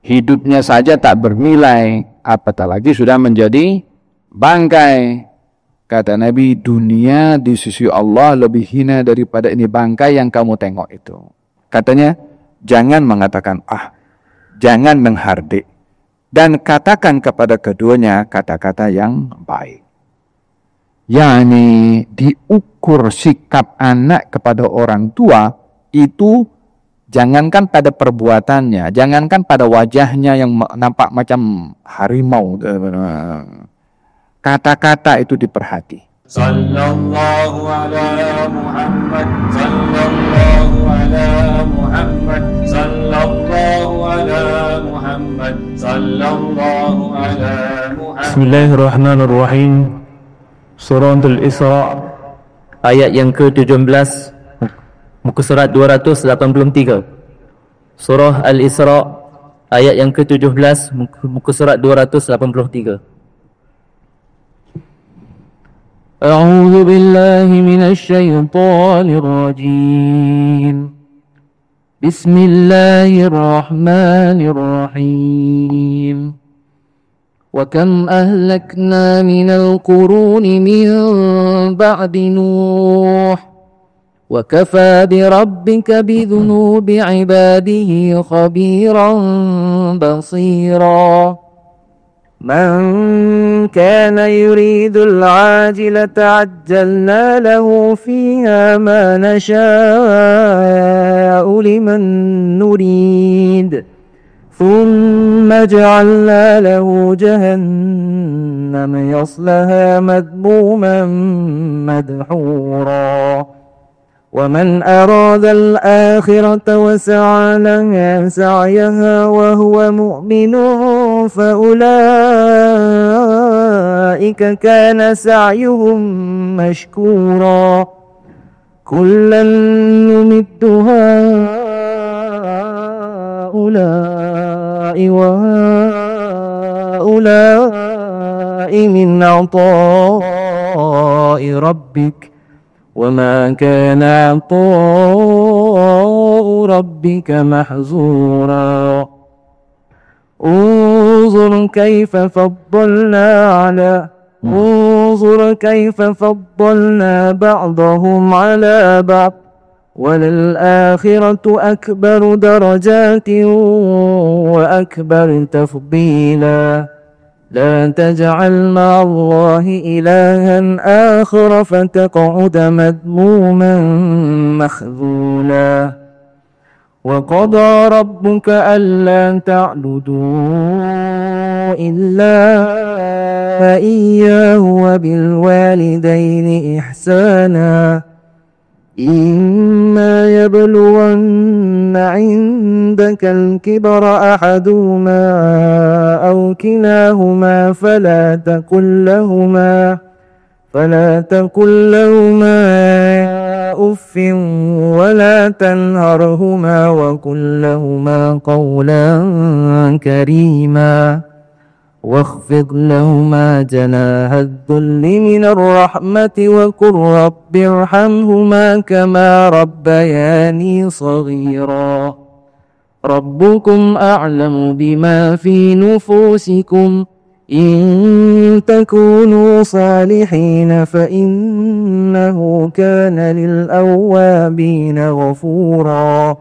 hidupnya saja tak bernilai, apatah lagi sudah menjadi bangkai. Kata Nabi, dunia di sisi Allah lebih hina daripada ini bangkai yang kamu tengok itu. Katanya, jangan mengatakan jangan menghardik, dan katakan kepada keduanya kata-kata yang baik. Yani diukur sikap anak kepada orang tua itu jangankan pada perbuatannya, jangankan pada wajahnya yang nampak macam harimau. Kata-kata itu diperhati. Sallallahu ala Muhammad, sallallahu ala Muhammad, sallallahu ala Muhammad, sallallahu ala Muhammad. Bismillahirrahmanirrahim. Surah Al-Isra ayat yang ke-17, muka surat 283. Surah Al-Isra ayat yang ke-17, muka surat 283. A'udzu billahi minasy syaithanir rajim. Bismillahirrahmanirrahim. وكم أهلكنا من القرون من بعد نوح وكفى بربك بذنوب عباده خبيرا بصيرا من كان يريد العاجلة عجلنا له فيها ما نشاء لمن نريد ثم جعلنا له جهنم يصلها مذموما مدحورا ومن أراد الآخرة وسعى لها سعيها وهو مؤمن فأولئك كان سعيهم مشكورا كلا نمد هؤلاء وهؤلاء من عطاء ربك وما كان عطاء ربك محظورا انظر كيف فضلنا بعضهم على بعض وللآخرة أكبر درجات وأكبر تفضيلا لا تجعل مع الله إلها آخر فتقعد مذموما مخذولا وقضى ربك ألا تعبدوا إلا إياه وبالوالدين إحسانا إما يبلغن عندك الكبر أحدهما أو كلاهما فلا تقل لهما أف ولا تنهرهما وقل لهما قولا كريما واخفض لهما جناح الذل من الرحمة وقل رب ارحمهما كما ربياني صغيرا ربكم أعلم بما في نفوسكم إن تكونوا صالحين فإنه كان للأوابين غفورا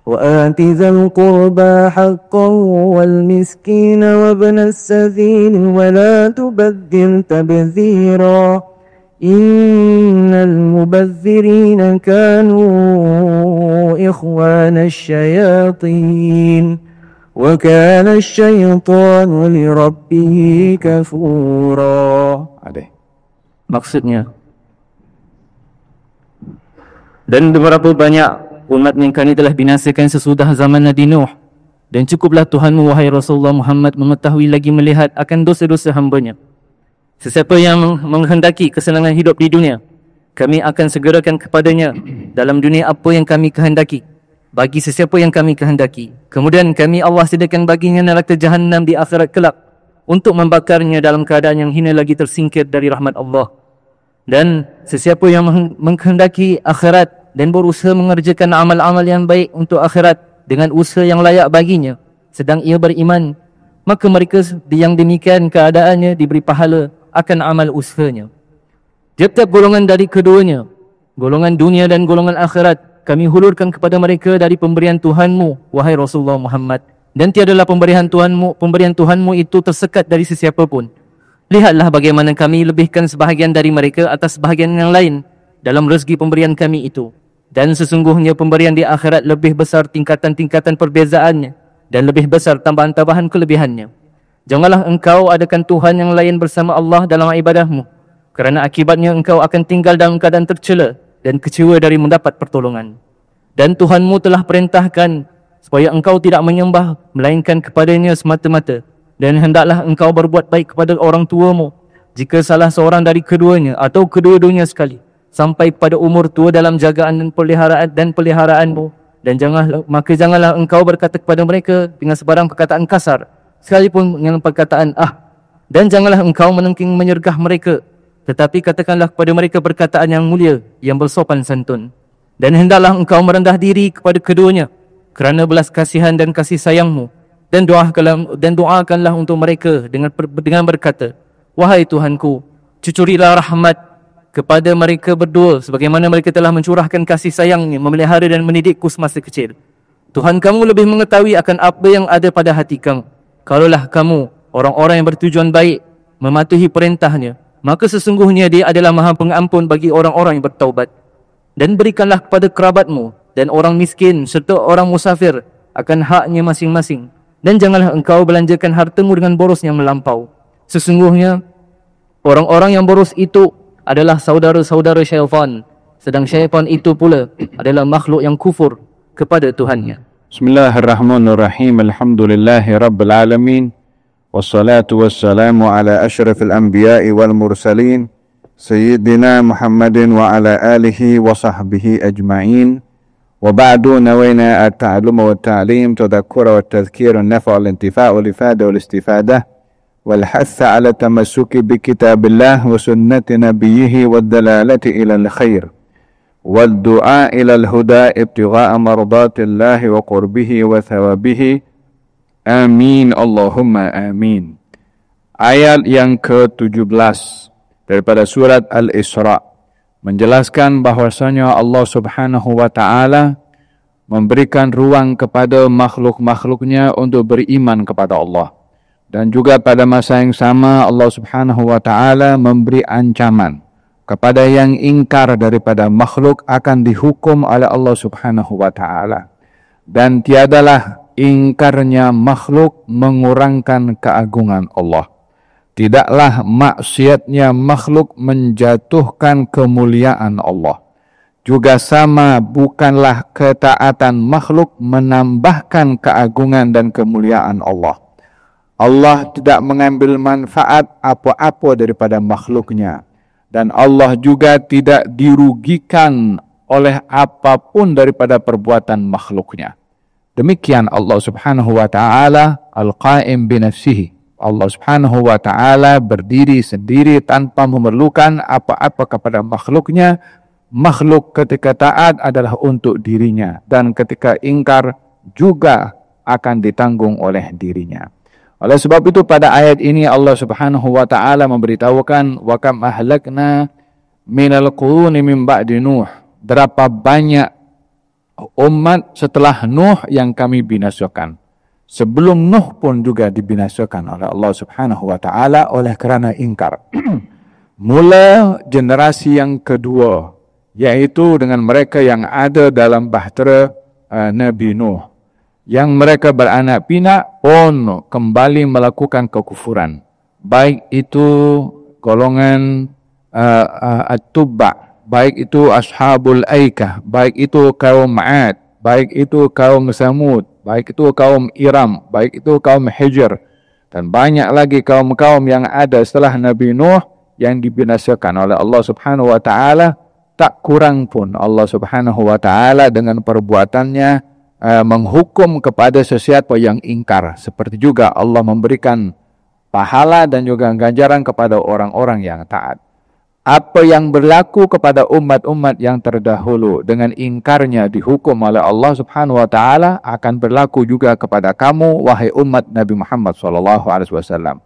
وآت ذا القربى حقه والمسكين وابن السبيل ولا تبذر تبذيرا إن المبذرين كانوا إخوان الشياطين وكان الشيطان لربه كفورا. Maksudnya, dan beberapa banyak umat kami telah binasakan sesudah zaman Nabi Nuh, dan cukuplah Tuhanmu wahai Rasulullah Muhammad mengetahui lagi melihat akan dosa-dosa hambanya. Sesiapa yang menghendaki kesenangan hidup di dunia, kami akan segerakan kepadanya dalam dunia apa yang kami kehendaki bagi sesiapa yang kami kehendaki. Kemudian kami Allah sediakan baginya neraka Jahannam di akhirat kelak untuk membakarnya dalam keadaan yang hina lagi tersingkir dari rahmat Allah. Dan sesiapa yang menghendaki akhirat dan berusaha mengerjakan amal-amal yang baik untuk akhirat dengan usaha yang layak baginya, sedang ia beriman, maka mereka yang demikian keadaannya diberi pahala akan amal usahanya. Tiap-tiap golongan dari keduanya, golongan dunia dan golongan akhirat, kami hulurkan kepada mereka dari pemberian Tuhanmu, wahai Rasulullah Muhammad. Dan tiadalah pemberian Tuhanmu itu tersekat dari sesiapa pun. Lihatlah bagaimana kami lebihkan sebahagian dari mereka atas sebahagian yang lain dalam rezeki pemberian kami itu. Dan sesungguhnya pemberian di akhirat lebih besar tingkatan-tingkatan perbezaannya dan lebih besar tambahan-tambahan kelebihannya. Janganlah engkau adakan Tuhan yang lain bersama Allah dalam ibadahmu, kerana akibatnya engkau akan tinggal dalam keadaan tercela dan kecewa dari mendapat pertolongan. Dan Tuhanmu telah perintahkan supaya engkau tidak menyembah melainkan kepadanya semata-mata, dan hendaklah engkau berbuat baik kepada orang tuamu jika salah seorang dari keduanya atau kedua-duanya sekali sampai pada umur tua dalam jagaan dan peliharaanmu, dan janganlah engkau berkata kepada mereka dengan sebarang perkataan kasar, sekalipun dengan perkataan dan janganlah engkau menengking menyergah mereka, tetapi katakanlah kepada mereka perkataan yang mulia, yang bersopan santun. Dan hendaklah engkau merendah diri kepada keduanya kerana belas kasihan dan kasih sayangmu, dan doakanlah untuk mereka dengan berkata, wahai Tuhanku, cucurilah rahmat kepada mereka berdua sebagaimana mereka telah mencurahkan kasih sayangnya memelihara dan mendidikku semasa kecil. Tuhan kamu lebih mengetahui akan apa yang ada pada hati kamu. Kalaulah kamu orang-orang yang bertujuan baik mematuhi perintahnya, maka sesungguhnya dia adalah maha pengampun bagi orang-orang yang bertaubat. Dan berikanlah kepada kerabatmu dan orang miskin serta orang musafir akan haknya masing-masing. Dan janganlah engkau belanjakan hartamu dengan boros yang melampau. Sesungguhnya orang-orang yang boros itu adalah saudara-saudara syaitan, sedang syaitan itu pula adalah makhluk yang kufur kepada Tuhannya. Bismillahirrahmanirrahim. Alhamdulillahi rabbil alamin. Wassalatu wassalamu ala asyrafil anbiya'i wal mursalin Sayyidina Muhammadin wa ala alihi wa sahbihi ajma'in. وبعد نوينا التعلم والتعليم تذكر والتذكير النفع والانتفاع والإفادة والاستفادة والحث على التمسك بكتاب الله وسنة نبيه والدلالة إلى الخير والدعاء إلى الهدى ابتغاء مرضات الله وقربه وثوابه آمين اللهم آمين. Ayat yang ke-17 daripada surat Al-Isra menjelaskan bahwasanya Allah Subhanahu wa taala memberikan ruang kepada makhluk-makhluknya untuk beriman kepada Allah. Dan juga pada masa yang sama Allah Subhanahu wa taala memberi ancaman kepada yang ingkar daripada makhluk akan dihukum oleh Allah Subhanahu wa taala. Dan tiadalah ingkarnya makhluk mengurangkan keagungan Allah. Tidaklah maksiatnya makhluk menjatuhkan kemuliaan Allah. Juga sama bukanlah ketaatan makhluk menambahkan keagungan dan kemuliaan Allah. Allah tidak mengambil manfaat apa-apa daripada makhluknya. Dan Allah juga tidak dirugikan oleh apapun daripada perbuatan makhluknya. Demikian Allah Subhanahu wa ta'ala al-qa'im binafsihi. Allah Subhanahu wa ta'ala berdiri sendiri tanpa memerlukan apa-apa kepada makhluknya. Makhluk ketika taat adalah untuk dirinya, dan ketika ingkar juga akan ditanggung oleh dirinya. Oleh sebab itu pada ayat ini Allah Subhanahu wa ta'ala memberitahukan wa kam ahlakna minal quruni min ba'di Nuh. Berapa banyak umat setelah Nuh yang kami binasakan. Sebelum Nuh pun juga dibinasakan oleh Allah Subhanahu wa ta'ala oleh kerana ingkar. Mula generasi yang kedua, yaitu dengan mereka yang ada dalam bahtera Nabi Nuh, yang mereka beranak pinak pun kembali melakukan kekufuran. Baik itu golongan At-Tubba, baik itu Ashabul Aikah, baik itu kaum Ad, baik itu kaum Samud, baik itu kaum Iram, baik itu kaum Hijr, dan banyak lagi kaum-kaum yang ada setelah Nabi Nuh yang dibinasakan oleh Allah Subhanahu wa ta'ala. Tak kurang pun Allah Subhanahu wa ta'ala dengan perbuatannya menghukum kepada sesiapa yang ingkar. Seperti juga Allah memberikan pahala dan juga ganjaran kepada orang-orang yang taat. apa yang berlaku kepada umat-umat yang terdahulu dengan ingkarnya dihukum oleh Allah Subhanahu wa taala akan berlaku juga kepada kamu wahai umat Nabi Muhammad sallallahu alaihi wasallam.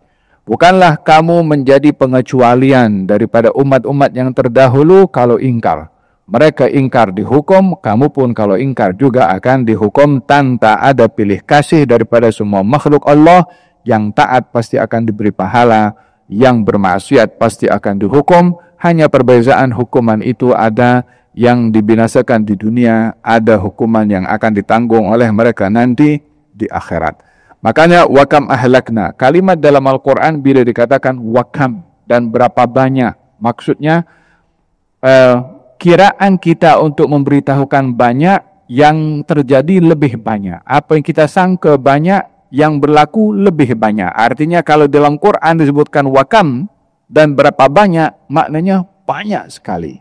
Bukanlah kamu menjadi pengecualian daripada umat-umat yang terdahulu kalau ingkar. Mereka ingkar dihukum, kamu pun kalau ingkar juga akan dihukum tanpa ada pilih kasih daripada semua makhluk Allah. Yang taat pasti akan diberi pahala, yang bermaksiat pasti akan dihukum. Hanya perbezaan hukuman itu ada yang dibinasakan di dunia, ada hukuman yang akan ditanggung oleh mereka nanti di akhirat. Makanya wakam ahlakna, kalimat dalam Al-Quran bila dikatakan wakam dan berapa banyak, maksudnya kiraan kita untuk memberitahukan banyak, yang terjadi lebih banyak. Apa yang kita sangka banyak, yang berlaku lebih banyak. Artinya kalau dalam Quran disebutkan wakam dan berapa banyak, maknanya banyak sekali.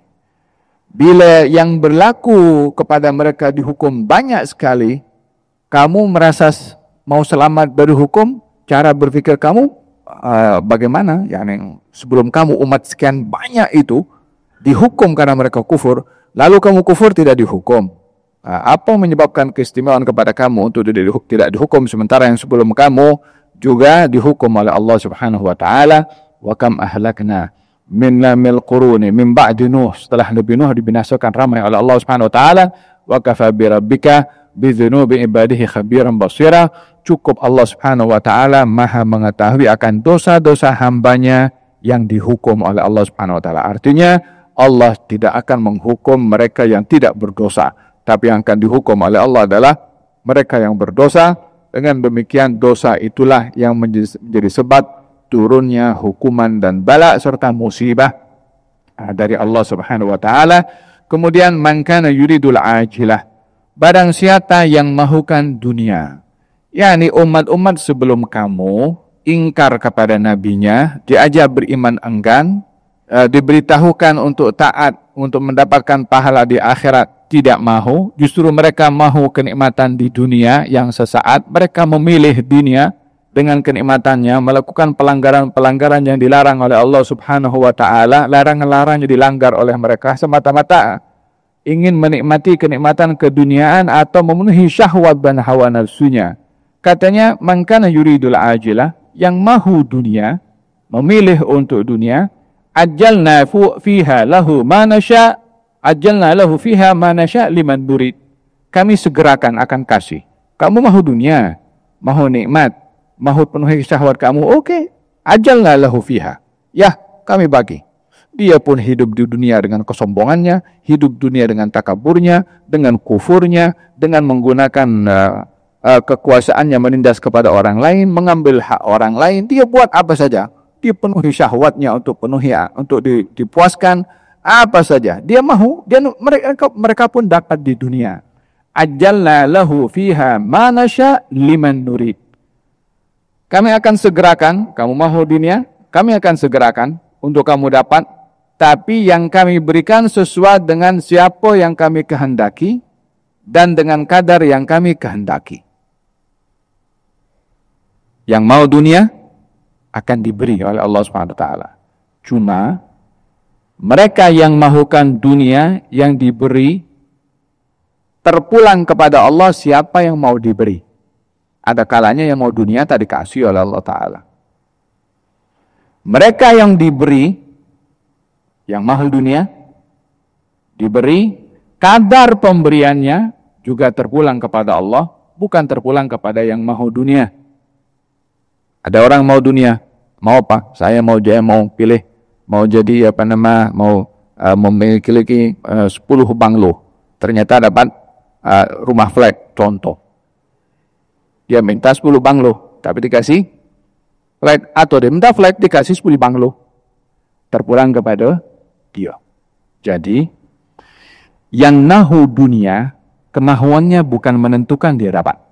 Bila yang berlaku kepada mereka dihukum banyak sekali, kamu merasa mau selamat dari hukum, cara berpikir kamu bagaimana? Yani sebelum kamu umat sekian banyak itu dihukum karena mereka kufur, lalu kamu kufur tidak dihukum. Apa menyebabkan keistimewaan kepada kamu untuk tidak dihukum sementara yang sebelum kamu juga dihukum oleh Allah Subhanahu wa taala? Wa kam ahlakna min lamil quruni min ba'di Nuh, setelah Nabi Nuh dibinasakan ramai oleh Allah Subhanahu wa taala. Wa kafa bi rabbika bi dzunubi ibadihi khabiran basira. Cukup Allah Subhanahu wa taala maha mengetahui akan dosa-dosa hambanya yang dihukum oleh Allah Subhanahu wa taala. Artinya Allah tidak akan menghukum mereka yang tidak berdosa, tapi yang akan dihukum oleh Allah adalah mereka yang berdosa. Dengan demikian dosa itulah yang menjadi sebab turunnya hukuman dan bala serta musibah dari Allah Subhanahu wa taala. Kemudian man kana yuridul ajilah, barang siapa yang mahukan dunia, yakni umat-umat sebelum kamu ingkar kepada nabinya, diajak beriman enggan, diberitahukan untuk taat, untuk mendapatkan pahala di akhirat, tidak mahu. Justru mereka mahu kenikmatan di dunia yang sesaat. Mereka memilih dunia dengan kenikmatannya, melakukan pelanggaran-pelanggaran yang dilarang oleh Allah Subhanahu wa taala. Larangan-larangan yang dilanggar oleh mereka semata-mata ingin menikmati kenikmatan keduniaan atau memenuhi syahwat dan hawa nafsunya. Katanya man kana yuridul ajilah, yang mahu dunia, memilih untuk dunia, ajjalna fiha lahu ma nasya, ajjalna lahu fiha ma nasya liman nurid. Kami segerakan akan kasih. Kamu mahu dunia, mahu nikmat, mahu penuhi syahwat kamu, oke, ajalna lahu fiha. Ya, kami bagi. Dia pun hidup di dunia dengan kesombongannya, hidup dunia dengan takaburnya, dengan kufurnya, dengan menggunakan kekuasaannya menindas kepada orang lain, mengambil hak orang lain. Dia buat apa saja. Dia penuhi syahwatnya untuk dipuaskan apa saja. Dia mahu, mereka pun dapat di dunia. Ajalna lahu fiha ma nasya liman nurid. Kami akan segerakan, kamu mahu dunia, kami akan segerakan untuk kamu dapat, tapi yang kami berikan sesuai dengan siapa yang kami kehendaki dan dengan kadar yang kami kehendaki. Yang mau dunia akan diberi oleh Allah Subhanahu wa taala. Cuma mereka yang mahukan dunia yang diberi, terpulang kepada Allah siapa yang mau diberi. Ada kalanya yang mau dunia tak dikasih oleh Allah Ta'ala. Mereka yang diberi, yang mahal dunia, diberi, kadar pemberiannya juga terpulang kepada Allah, bukan terpulang kepada yang mau dunia. Ada orang mau dunia, mau apa? Saya mau pilih, mau jadi mau memiliki 10 banglo. Ternyata dapat rumah flat, contoh. Dia minta 10 banglo, tapi dikasih flat. Atau dia minta flat, dikasih 10 banglo. Terpulang kepada dia. Jadi, yang nahu dunia, kemahuannya bukan menentukan dia dapat.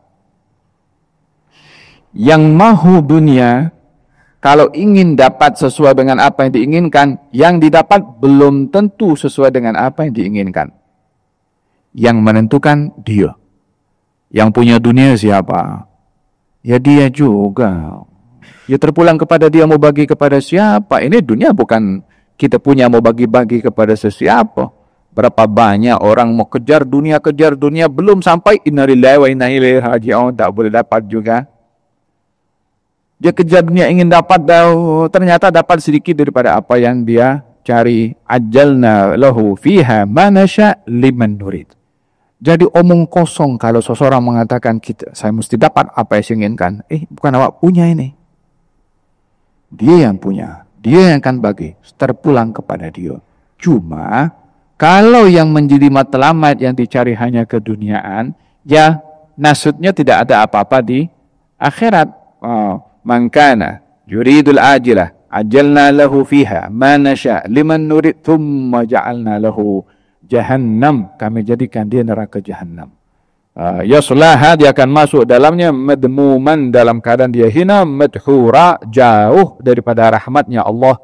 Yang mahu dunia, kalau ingin dapat sesuai dengan apa yang diinginkan, yang didapat belum tentu sesuai dengan apa yang diinginkan. Yang menentukan dia. Yang punya dunia siapa? Ya dia juga. Ya terpulang kepada dia mau bagi kepada siapa. Ini dunia bukan kita punya mau bagi-bagi kepada sesiapa. Berapa banyak orang mau kejar dunia, belum sampai inna lillahi wa inna ilaihi raji'un, tak boleh dapat juga. Dia kejar dunia ingin dapat, ternyata dapat sedikit daripada apa yang dia cari. Ajalna lahu fiha ma nasha liman nurid. Jadi omong kosong kalau seseorang mengatakan saya mesti dapat apa yang saya inginkan. Bukan awak punya ini. Dia yang punya. Dia yang akan bagi. Terpulang kepada dia. Cuma kalau yang menjadi matlamat yang dicari hanya keduniaan, ya maksudnya tidak ada apa-apa di akhirat. Mangkana yuridul ajilah ajalna lahu fiha ma nasha liman nurid thumma ja'alna lahu jahannam, kami jadikan dia neraka jahannam. Yaslaha, dia akan masuk dalamnya, madmuman, dalam keadaan dia hina, madhura, jauh daripada rahmatnya Allah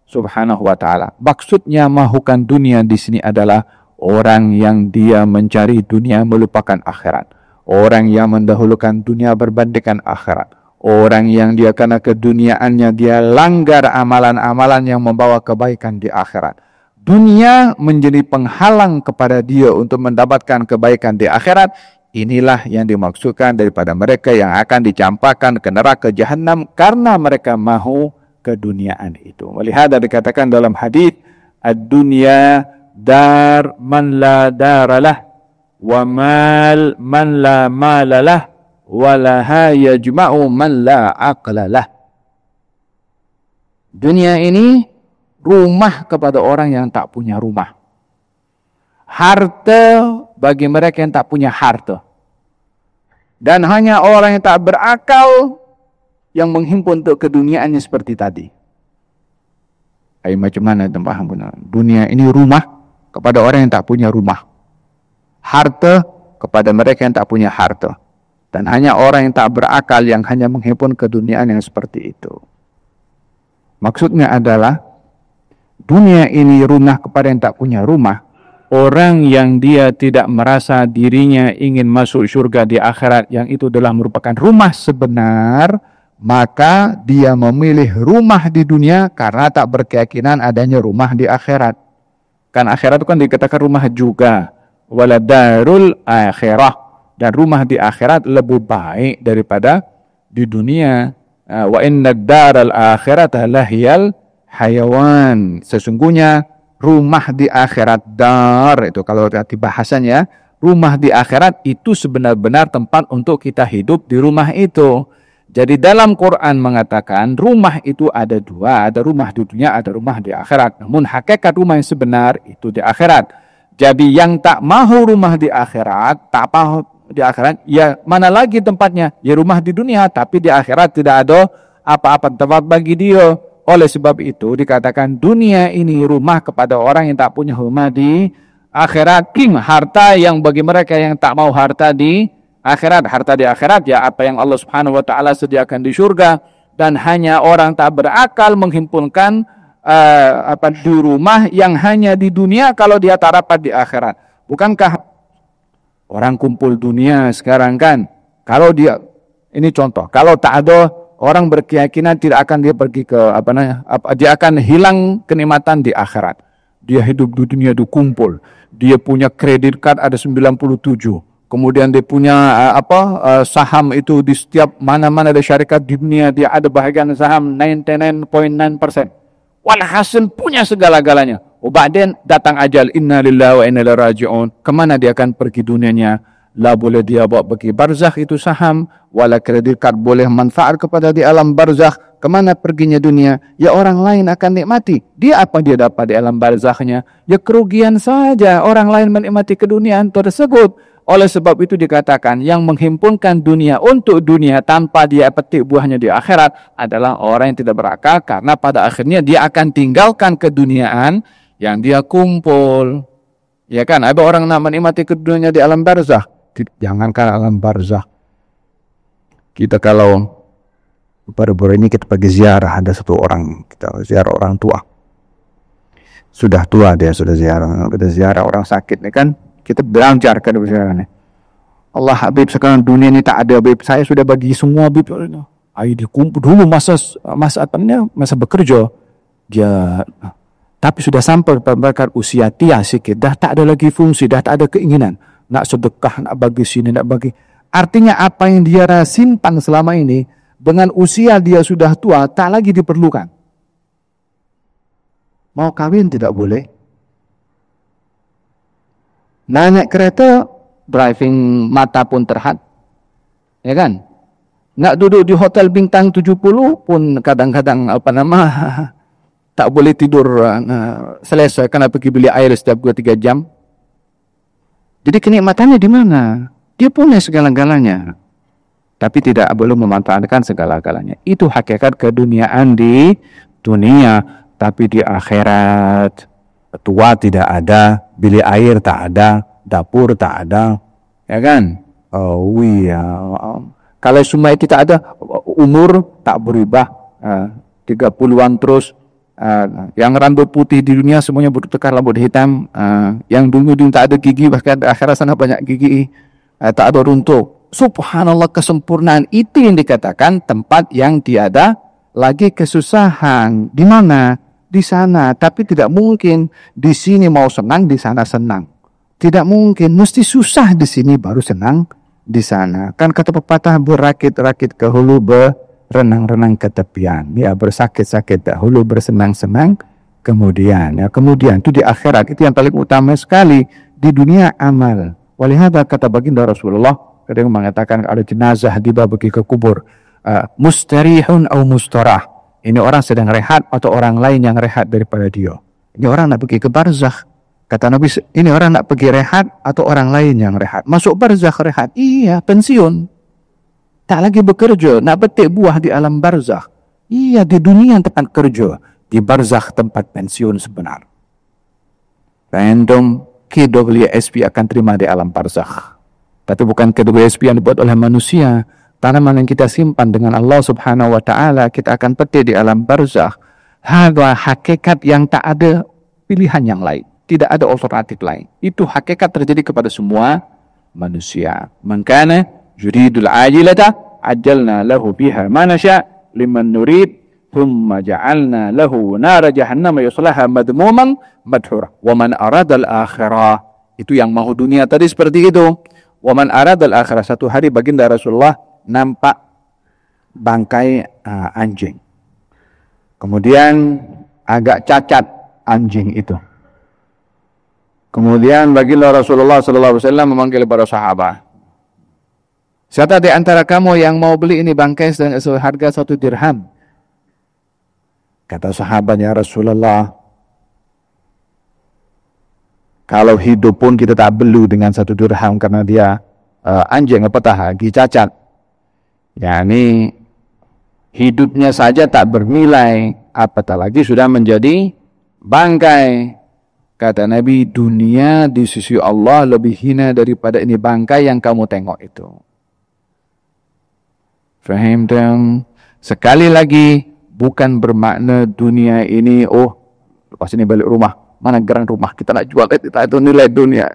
Subhanahu wa ta'ala. Maksudnya mahukan dunia di sini adalah orang yang dia mencari dunia melupakan akhirat. Orang yang mendahulukan dunia berbandingkan akhirat. Orang yang dia karena keduniaannya dia langgar amalan-amalan yang membawa kebaikan di akhirat. Dunia menjadi penghalang kepada dia untuk mendapatkan kebaikan di akhirat. Inilah yang dimaksudkan daripada mereka yang akan dicampakkan ke neraka jahannam karena mereka mahu keduniaan itu. Melihat dikatakan dalam hadis, ad-dunya dar man la daralah wa mal man la malalah walaha yajma'u man la aqlalah. Dunia ini rumah kepada orang yang tak punya rumah. Harta bagi mereka yang tak punya harta. Dan hanya orang yang tak berakal yang menghimpun untuk keduniaannya seperti tadi. Macam mana tempat benar? Dunia ini rumah kepada orang yang tak punya rumah. Harta kepada mereka yang tak punya harta. Dan hanya orang yang tak berakal yang hanya menghimpun keduniaan yang seperti itu. Maksudnya adalah dunia ini rumah kepada yang tak punya rumah. Orang yang dia tidak merasa dirinya ingin masuk syurga di akhirat, yang itu adalah merupakan rumah sebenar, maka dia memilih rumah di dunia karena tak berkeyakinan adanya rumah di akhirat. Kan akhirat itu kan dikatakan rumah juga. Waladarul akhirah. Dan rumah di akhirat lebih baik daripada di dunia. Wa inna daral akhirata lahiyal hayawan. Sesungguhnya rumah di akhirat, dar itu kalau arti bahasanya, rumah di akhirat itu sebenar-benar tempat untuk kita hidup di rumah itu. Jadi dalam Quran mengatakan rumah itu ada dua, ada rumah di dunia, ada rumah di akhirat. Namun hakikat rumah yang sebenar itu di akhirat. Jadi yang tak mahu rumah di akhirat, tak mahu di akhirat, ya mana lagi tempatnya? Ya rumah di dunia, tapi di akhirat tidak ada apa-apa tempat bagi dia. Oleh sebab itu dikatakan dunia ini rumah kepada orang yang tak punya rumah di akhirat. Harta yang bagi mereka yang tak mau harta di akhirat. Harta di akhirat ya apa yang Allah Subhanahu wa ta'ala sediakan di surga. Dan hanya orang tak berakal menghimpunkan di rumah yang hanya di dunia kalau dia tak dapat di akhirat. Bukankah orang kumpul dunia sekarang kan, kalau dia, ini contoh, kalau tak ada orang berkeyakinan tidak akan dia pergi ke dia akan hilang kenikmatan di akhirat. Dia hidup di dunia itu kumpul, dia punya kredit card ada 97, kemudian dia punya saham itu di setiap mana-mana ada syarikat di dunia, dia ada bahagian saham 99.9%. Walhasil punya segala-galanya. Ba'den datang ajal, inna lillahi wa inna ilaihi raji'un. Kemana dia akan pergi dunianya? La boleh dia bawa pergi barzakh itu saham, wala kredit card boleh manfaat kepada di alam barzakh. Kemana perginya dunia? Ya orang lain akan nikmati. Dia apa dia dapat di alam barzakhnya? Ya kerugian saja orang lain menikmati keduniaan tersebut. Oleh sebab itu dikatakan yang menghimpunkan dunia untuk dunia tanpa dia petik buahnya di akhirat adalah orang yang tidak berakal, karena pada akhirnya dia akan tinggalkan keduniaan yang dia kumpul. Ya kan, ada orang nak menikmati keduniaan di alam barzakh. Jangankan alam barzakh. Kita kalau baru-baru ini kita pergi ziarah, ada satu orang, kita ziarah orang tua. Sudah tua dia, sudah ziarah. Kita ziarah orang sakit nih kan. Kita belajar ke ziarahnya. Allah Habib, sekarang dunia ini tak ada Habib. Saya sudah bagi semua Habib. Ayo dikumpul dulu masa bekerja. Dia Tapi sudah sampai pada usia tia sikit, dah tak ada lagi fungsi, dah tak ada keinginan. Nak sedekah, nak bagi sini, nak bagi. Artinya apa yang dia simpan selama ini, dengan usia dia sudah tua, tak lagi diperlukan. Mau kawin tidak boleh. Naik kereta, driving mata pun terhad. Ya kan? Nak duduk di hotel bintang 70 pun kadang-kadang tak boleh tidur selesai karena pergi beli air setiap 2-3 jam. Jadi kenikmatannya di mana? Dia punya segala-galanya. Tapi tidak boleh memanfaatkan segala-galanya. Itu hakikat keduniaan di dunia. Tapi di akhirat, tua tidak ada, beli air tak ada, dapur tak ada. Ya kan? Oh iya. Kalau semua itu tak ada, umur tak berubah. 30-an terus. Yang rambut putih di dunia semuanya bertukar rambut hitam. Yang dulu tak ada gigi, bahkan di akhirat sana banyak gigi. Tak ada runtuh. Subhanallah, kesempurnaan itu yang dikatakan tempat yang tiada lagi kesusahan. Di mana? Di sana. Tapi tidak mungkin di sini mau senang, di sana senang. Tidak mungkin. Mesti susah di sini baru senang di sana. Kan kata pepatah, berakit-rakit ke hulu, berenang-renang ke tepian. Ya, bersakit-sakit dahulu, bersenang-senang kemudian. Ya, kemudian itu di akhirat. Itu yang paling utama sekali. Di dunia amal. Walihada kata baginda Rasulullah, kadang mengatakan ada jenazah tiba pergi ke kubur, mustarihun atau mustarah. Ini orang sedang rehat atau orang lain yang rehat daripada dia. Ini orang nak pergi ke barzakh. Kata Nabi, ini orang nak pergi rehat atau orang lain yang rehat. Masuk barzakh rehat. Iya, pensiun. Tak lagi bekerja, nak petik buah di alam barzakh. Iya, di dunia tempat kerja. Di barzakh tempat pensiun sebenar. Random KWSP akan terima di alam barzakh. Tapi bukan KWSP yang dibuat oleh manusia. Tanaman yang kita simpan dengan Allah subhanahu wa ta'ala, kita akan petik di alam barzakh. Hada hakikat yang tak ada pilihan yang lain. Tidak ada alternatif lain. Itu hakikat terjadi kepada semua manusia. Man kana yuridul ajilata ajjalna lahu biha ma nasha liman nurid thumma ja'alna lahu nara jahannam yuslaha madmuman madhura. Wa man arada al-akhirah, itu yang mahu dunia tadi seperti itu. Wa man arada al-akhirah, satu hari baginda Rasulullah nampak bangkai anjing. Kemudian agak cacat anjing itu. Kemudian baginda Rasulullah SAW memanggil para sahabat. Siapa di antara kamu yang mau beli ini bangkai seharga 1 dirham? Kata sahabat, ya Rasulullah, kalau hidup pun kita tak beli dengan 1 dirham karena dia anjing lagi cacat. Yani hidupnya saja tak bernilai, apatah lagi sudah menjadi bangkai. Kata Nabi, dunia di sisi Allah lebih hina daripada ini bangkai yang kamu tengok itu. Faham dong? Sekali lagi, bukan bermakna dunia ini, lepas ini balik rumah, mana geran rumah, kita nak jual, kita itu nilai dunia.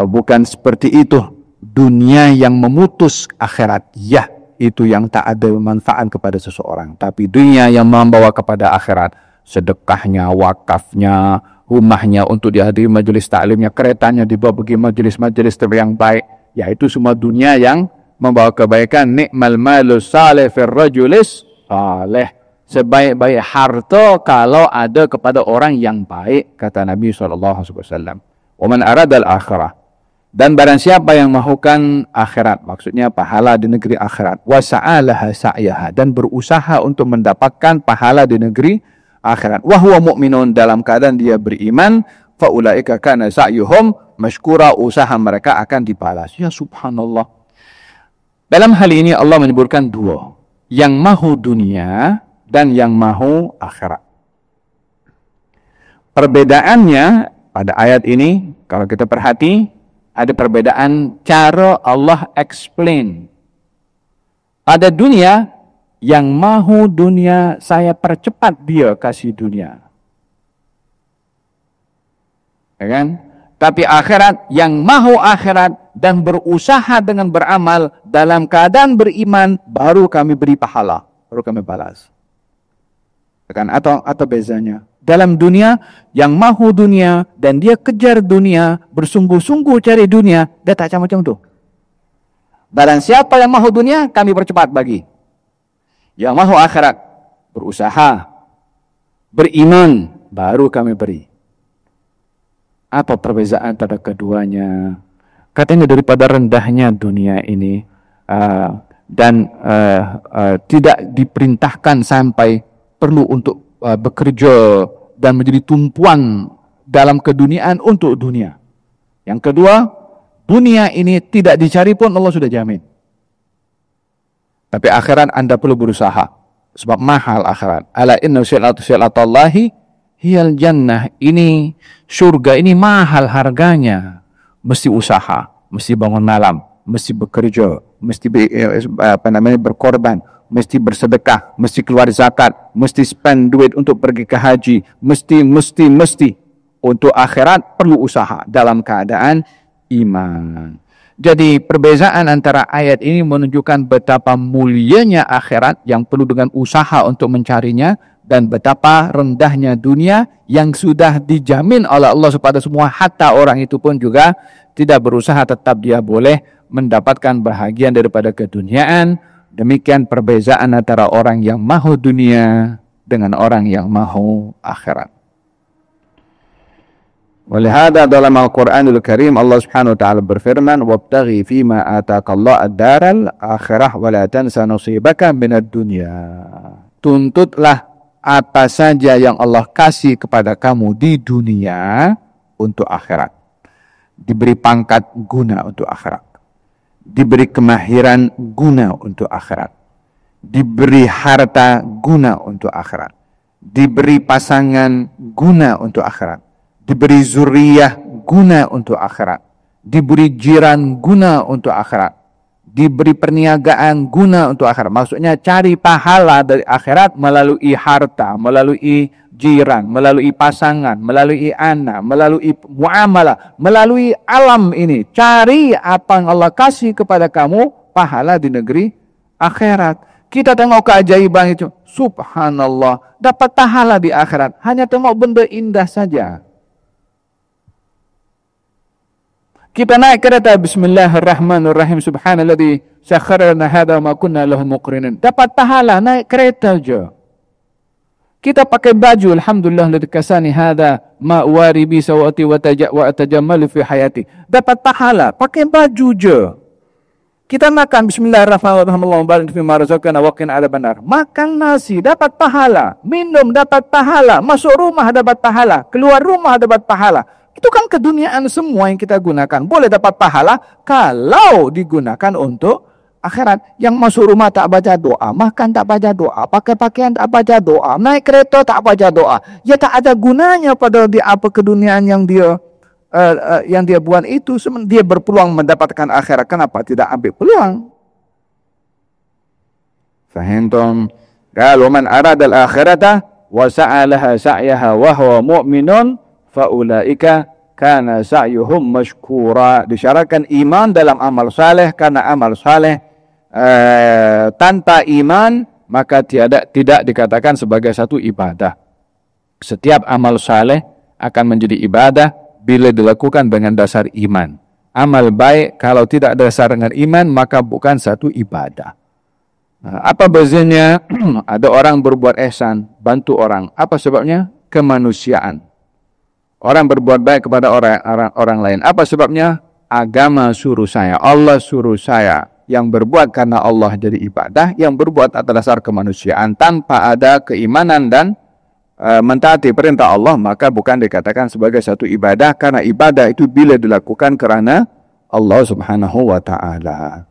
Bukan seperti itu. Dunia yang memutus akhirat, ya, itu yang tak ada manfaat kepada seseorang. Tapi dunia yang membawa kepada akhirat, sedekahnya, wakafnya, rumahnya untuk dihadiri majelis taklimnya, keretanya dibawa pergi majelis-majelis yang baik, yaitu semua dunia yang membawa kebaikan. Ni'mal malu salih fir rajulis salih. Sebaik-baik harta kalau ada kepada orang yang baik, kata Nabi SAW. Wa man aradal akhirah, dan barang siapa yang mahukan akhirat, maksudnya pahala di negeri akhirat, wa sa'alaha sa'yaha, dan berusaha untuk mendapatkan pahala di negeri akhirat, wa huwa mu'minun, dalam keadaan dia beriman, fa ulaika kana sa'yuhum mashkura, usaha mereka akan dibalas. Ya subhanallah. Dalam hal ini Allah menyebutkan dua, yang mahu dunia dan yang mahu akhirat. Perbedaannya pada ayat ini, kalau kita perhati, ada perbedaan cara Allah explain. Pada dunia, yang mahu dunia, saya percepat dia kasih dunia. Ya kan? Tapi akhirat, yang mahu akhirat dan berusaha dengan beramal dalam keadaan beriman, baru kami beri pahala, baru kami balas. Atau bezanya. Dalam dunia, yang mahu dunia dan dia kejar dunia, bersungguh-sungguh cari dunia, dia tak macam tu. Barang siapa yang mahu dunia, kami percepat bagi. Yang mahu akhirat, berusaha, beriman, baru kami beri. Apa perbezaan antara keduanya? Katanya daripada rendahnya dunia ini dan tidak diperintahkan sampai perlu untuk bekerja dan menjadi tumpuan dalam keduniaan untuk dunia. Yang kedua, dunia ini tidak dicari pun Allah sudah jamin. Tapi akhirat Anda perlu berusaha. Sebab mahal akhirat. Ala inna syai'atallahi hiyal jannah. Ini surga, ini mahal harganya. Mesti usaha, mesti bangun malam, mesti bekerja, mesti berkorban, mesti bersedekah, mesti keluar zakat, mesti spend duit untuk pergi ke haji, mesti. Untuk akhirat perlu usaha dalam keadaan iman. Jadi perbezaan antara ayat ini menunjukkan betapa mulianya akhirat yang perlu dengan usaha untuk mencarinya, dan betapa rendahnya dunia yang sudah dijamin oleh Allah kepada semua, hatta orang itu pun juga tidak berusaha tetap dia boleh mendapatkan bahagian daripada keduniaan. Demikian perbezaan antara orang yang mahu dunia dengan orang yang mahu akhirat. Walihada dalam Al-Quranul Karim Allah Subhanahu wa taala berfirman, "Wabtaghi fima ataqallahu ad-daral akhirah wa la tansa nasibaka minad dunya." Tuntutlah apa saja yang Allah kasih kepada kamu di dunia untuk akhirat. Diberi pangkat guna untuk akhirat. Diberi kemahiran guna untuk akhirat. Diberi harta guna untuk akhirat. Diberi pasangan guna untuk akhirat. Diberi zuriyah guna untuk akhirat. Diberi jiran guna untuk akhirat. Diberi perniagaan guna untuk akhirat. Maksudnya cari pahala dari akhirat melalui harta, melalui jiran, melalui pasangan, melalui anak, melalui muamalah, melalui alam ini. Cari apa yang Allah kasih kepada kamu, pahala di negeri akhirat. Kita tengok keajaiban itu. Subhanallah. Dapat pahala di akhirat. Hanya tengok benda indah saja. Kita naik kereta, bismillahirrahmanirrahim, subhanalladzi sakhkhara lana hadza wa ma kunna lahu muqrinin. Dapat pahala naik kereta je. Kita pakai baju, alhamdulillah ladzi kasani hadza ma waribi sawati wa atajammalu fi hayati. Dapat pahala pakai baju je. Kita makan, bismillahirrahmanirrahim, Allahumma barik fi ma razaqtana wa qina adzabannar. Makan nasi dapat pahala, minum dapat pahala, masuk rumah dapat pahala, keluar rumah dapat pahala. Itu kan keduniaan semua yang kita gunakan. Boleh dapat pahala kalau digunakan untuk akhirat. Yang masuk rumah tak baca doa, makan tak baca doa, pakai pakaian tak baca doa, naik kereta tak baca doa. Ya tak ada gunanya pada di apa keduniaan yang dia buat itu. Dia berpeluang mendapatkan akhirat. Kenapa tidak ambil peluang? Fahintum? Kalau man arada al-akhirata wa sa'alaha sa'yaha wa huwa mu'minun faulaika kana sa'yuhum mashkura. Disyaratkan iman dalam amal saleh, karena amal saleh tanpa iman maka tidak dikatakan sebagai satu ibadah. Setiap amal saleh akan menjadi ibadah bila dilakukan dengan dasar iman. Amal baik kalau tidak dasar dengan iman maka bukan satu ibadah. Apa bezanya? Ada orang berbuat ihsan, bantu orang. Apa sebabnya? Kemanusiaan. Orang berbuat baik kepada orang lain. Apa sebabnya? Agama suruh saya, Allah suruh saya. Yang berbuat karena Allah jadi ibadah, yang berbuat atas dasar kemanusiaan tanpa ada keimanan dan mentaati perintah Allah, maka bukan dikatakan sebagai satu ibadah, karena ibadah itu bila dilakukan kerana Allah Subhanahu wa taala.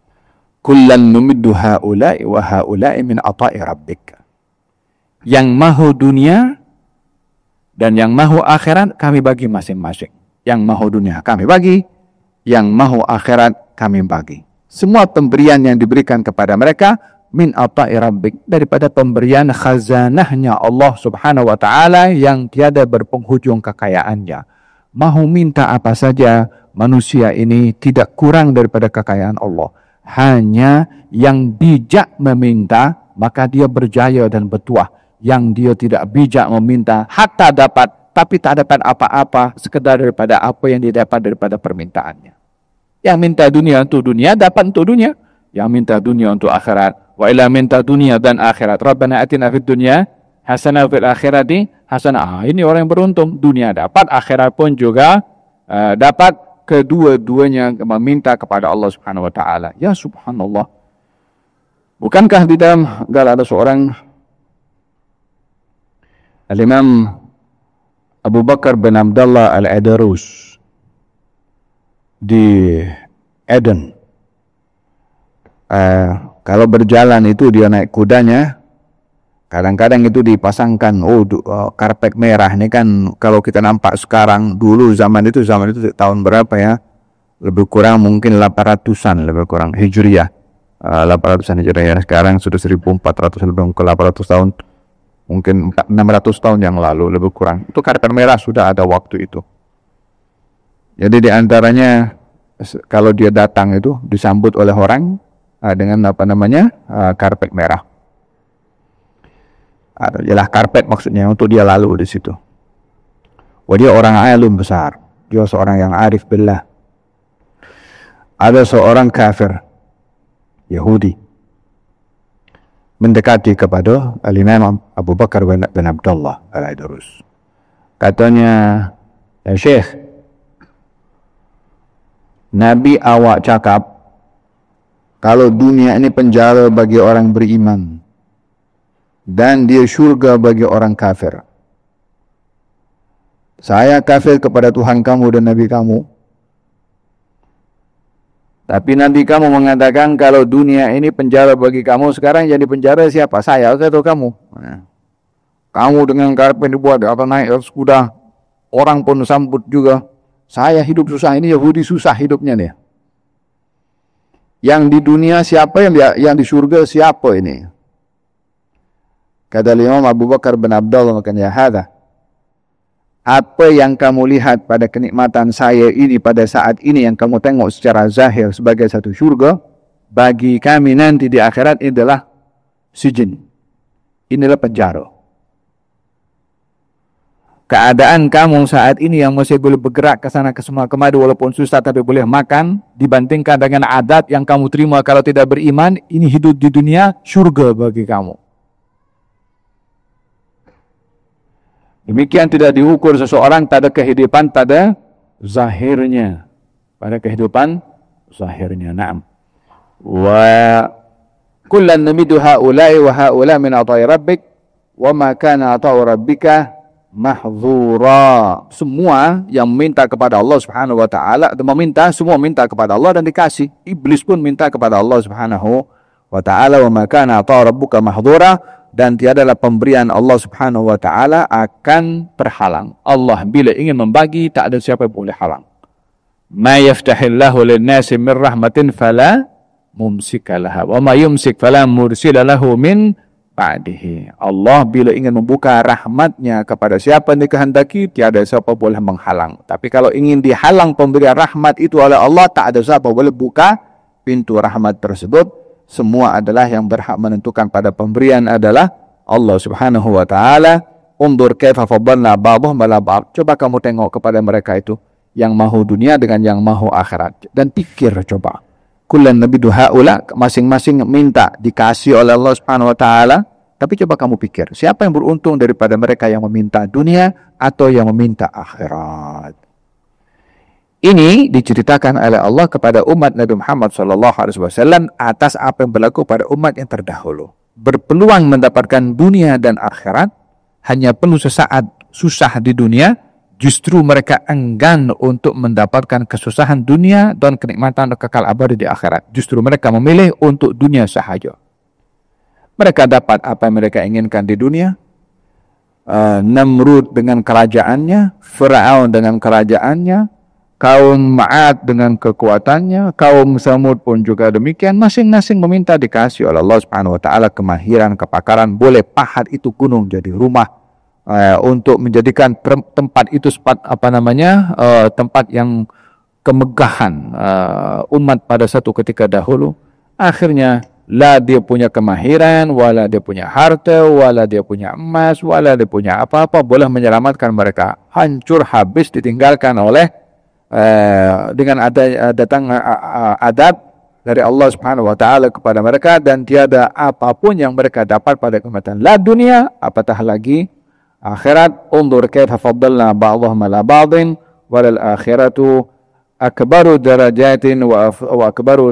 Kullan numiddu haula'i wa haula'i min ata'i rabbik. Yang mahu dunia dan yang mahu akhirat kami bagi masing-masing. Yang mahu dunia kami bagi, yang mahu akhirat kami bagi. Semua pemberian yang diberikan kepada mereka min ata'i rabbik, daripada pemberian khazanahnya Allah Subhanahu wa taala yang tiada berpenghujung kekayaannya. Mahu minta apa saja, manusia ini tidak kurang daripada kekayaan Allah. Hanya yang bijak meminta, maka dia berjaya dan bertuah. yang dia tidak bijak meminta, hatta dapat, tapi tak dapat apa-apa, sekedar daripada apa yang dia dapat daripada permintaannya. Yang minta dunia untuk dunia, dapat untuk dunia. Yang minta dunia untuk akhirat, wa ila minta dunia dan akhirat, Rabbana atina fid dunya hasanah fil akhirati hasanah. Ini orang yang beruntung, dunia dapat, akhirat pun juga dapat, kedua-duanya meminta kepada Allah Subhanahu wa taala. Ya subhanallah. Bukankah di dalam ada seorang Al-Imam Abu Bakar bin Abdullah Al-Adarus di Eden. Kalau berjalan itu dia naik kudanya, kadang-kadang itu dipasangkan karpet merah. Ini kan kalau kita nampak sekarang, dulu zaman itu tahun berapa ya, lebih kurang mungkin 800-an lebih kurang Hijriyah, 800-an Hijriyah. Sekarang sudah 1400 lebih ke 800 tahun, mungkin 600 tahun yang lalu lebih kurang. Itu karpet merah sudah ada waktu itu. Jadi diantaranya kalau dia datang itu disambut oleh orang dengan karpet merah. Ialah karpet maksudnya untuk dia lalu di situ. Wah, dia orang alim besar. Dia seorang yang arif billah. Ada seorang kafir Yahudi mendekati kepada Al-Imam Abu Bakar bin Abdullah Al-Adarus. Katanya, ya Syekh, Nabi awak cakap kalau dunia ini penjara bagi orang beriman dan dia syurga bagi orang kafir. Saya kafir kepada Tuhan kamu dan Nabi kamu. Tapi Nabi kamu mengatakan kalau dunia ini penjara bagi kamu, sekarang jadi penjara siapa? Saya atau kamu? Kamu dengan karpet dibuat atau naik atas kuda, orang pun sambut juga. Saya hidup susah, ini Yahudi susah hidupnya nih. Yang di dunia siapa, yang di surga siapa ini? Kata Imam Abu Bakar bin Abdullah, makanya hadha, apa yang kamu lihat pada kenikmatan saya ini pada saat ini, yang kamu tengok secara zahir sebagai satu surga, bagi kami nanti di akhirat adalah sijin. Inilah penjara. Keadaan kamu saat ini yang masih boleh bergerak ke sana ke kemari walaupun susah tapi boleh makan, dibandingkan dengan adat yang kamu terima kalau tidak beriman, ini hidup di dunia surga bagi kamu. Demikian tidak diukur seseorang pada kehidupan pada zahirnya. Pada kehidupan zahirnya. Naam. Wa kullan namidu haula'i wa haula' min ata'i rabbik wa ma kana ata'u rabbika mahdzura. Semua yang minta kepada Allah Subhanahu wa taala, semua minta kepada Allah dan dikasih. Iblis pun minta kepada Allah Subhanahu wa taala, wa ma kana ata'u rabbuka mahdzura, dan tiadalah pemberian Allah Subhanahu wa taala akan terhalang. Allah bila ingin membagi, tak ada siapa yang boleh halang. Ma yaftahillahu lin-nasi min rahmatin fala mumsika laha wa ma yumsik fala mursila lahu min ba'dihi. Allah bila ingin membuka rahmatnya kepada siapa yang dikehendaki, tiada siapa boleh menghalang. Tapi kalau ingin dihalang pemberian rahmat itu oleh Allah, tak ada siapa boleh buka pintu rahmat tersebut. Semua adalah yang berhak menentukan pada pemberian adalah Allah Subhanahu wa taala. Undur kaifa faddalna ba'dhum ala ba'd. Coba kamu tengok kepada mereka itu yang mahu dunia dengan yang mahu akhirat, dan pikir coba. Kullan nabidu haula, masing-masing minta dikasih oleh Allah Subhanahu wa taala, tapi coba kamu pikir, siapa yang beruntung daripada mereka yang meminta dunia atau yang meminta akhirat? Ini diceritakan oleh Allah kepada umat Nabi Muhammad SAW atas apa yang berlaku pada umat yang terdahulu. Berpeluang mendapatkan dunia dan akhirat, hanya perlu sesaat susah di dunia, justru mereka enggan untuk mendapatkan kesusahan dunia dan kenikmatan kekal abadi di akhirat. Justru mereka memilih untuk dunia sahaja. Mereka dapat apa yang mereka inginkan di dunia. Namrud dengan kerajaannya, Fir'aun dengan kerajaannya, kaum Ma'ad dengan kekuatannya, kaum Samud pun juga demikian. Masing-masing meminta dikasih oleh Allah Subhanahu wa taala kemahiran, kepakaran, boleh pahat itu gunung jadi rumah, untuk menjadikan tempat itu tempat yang kemegahan umat pada satu ketika dahulu. Akhirnya La dia punya kemahiran, wala dia punya harta, wala dia punya emas, wala dia punya apa-apa boleh menyelamatkan mereka. Hancur habis ditinggalkan oleh dengan datang adab dari Allah Subhanahu wa taala kepada mereka, dan tiada apapun yang mereka dapat pada kenikmatan la dunia apatah lagi akhirat. Undur kaifa faddalna ba'dahum ala ba'din walal akhiratu akbaru darajatin wa akbaru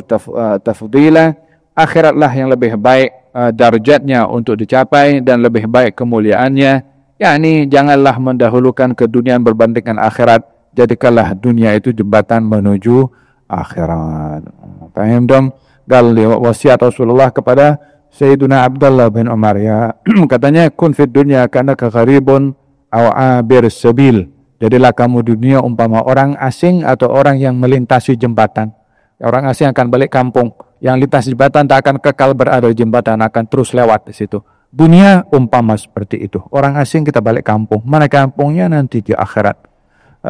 tafdila. Akhiratlah yang lebih baik darjatnya untuk dicapai dan lebih baik kemuliaannya. yakni janganlah mendahulukan keduniaan berbandingkan akhirat. Jadikanlah dunia itu jembatan menuju akhirat. Paham dong? Gal wasiat Rasulullah kepada Sayyiduna Abdullah bin Umar, ya. Katanya, kun fid dunya kanaka gharibun aw abir sabil. Jadilah kamu dunia umpama orang asing atau orang yang melintasi jembatan. Orang asing akan balik kampung. Yang lintas jembatan tak akan kekal berada di jembatan, akan terus lewat di situ. Dunia umpama seperti itu. Orang asing kita balik kampung. Mana kampungnya? Nanti di akhirat.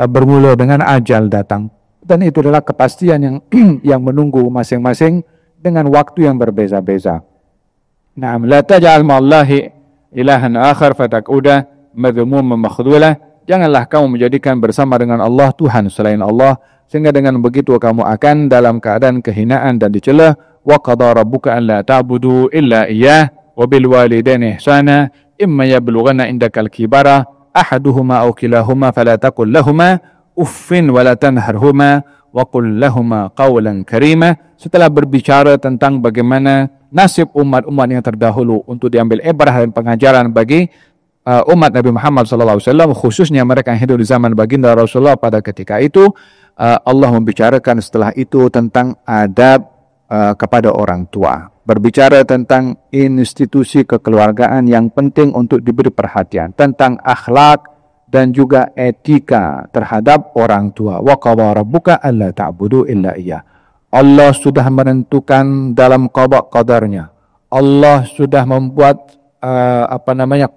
Bermula dengan ajal datang. Dan itu adalah kepastian yang menunggu masing-masing dengan waktu yang berbeza-beza. Naam, la taj'al ma'allahi ilahan akhar fatakuda madhmuman makhdhulah. Janganlah kamu menjadikan bersama dengan Allah Tuhan selain Allah, sehingga dengan begitu kamu akan dalam keadaan kehinaan dan dicela. Wa qada rabbuka an la ta'budu illa iyyah wa bil walidaini ihsana imma yablughanna indakal kibara ahaduhuma aw kilahuma fala taqul lahumā uffin wa la tanharhuma wa qul lahumā qawlan karīma. Setelah berbicara tentang bagaimana nasib umat-umat yang terdahulu untuk diambil ibrah dan pengajaran bagi umat Nabi Muhammad SAW, khususnya mereka yang hidup di zaman baginda Rasulullah pada ketika itu, Allah membicarakan setelah itu tentang adab kepada orang tua, berbicara tentang institusi kekeluargaan yang penting untuk diberi perhatian, tentang akhlak dan juga etika terhadap orang tua. Wa qada rabbuka alla ta'budu illa iyyah. Allah sudah menentukan dalam qada qadarnya. Allah sudah membuat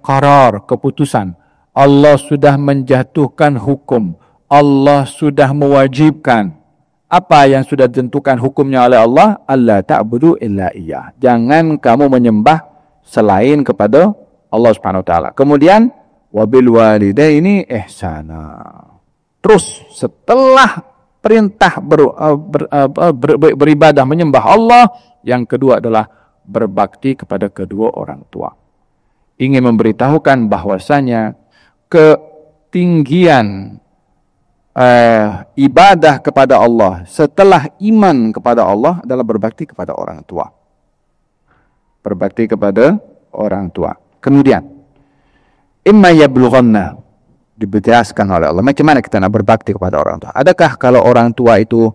qarar, keputusan. Allah sudah menjatuhkan hukum. Allah sudah mewajibkan apa yang sudah ditentukan hukumnya oleh Allah. Alla ta'budu illa iyyah. Jangan kamu menyembah selain kepada Allah Subhanahu wa taala. Kemudian wabil walidaini ihsana. Terus setelah perintah beribadah menyembah Allah, yang kedua adalah berbakti kepada kedua orang tua. Ingin memberitahukan bahwasanya ketinggian ibadah kepada Allah setelah iman kepada Allah adalah berbakti kepada orang tua. Berbakti kepada orang tua. Kemudian imma yablughanna, dibjelaskan oleh Allah macam mana kita nak berbakti kepada orang tua. Adakah kalau orang tua itu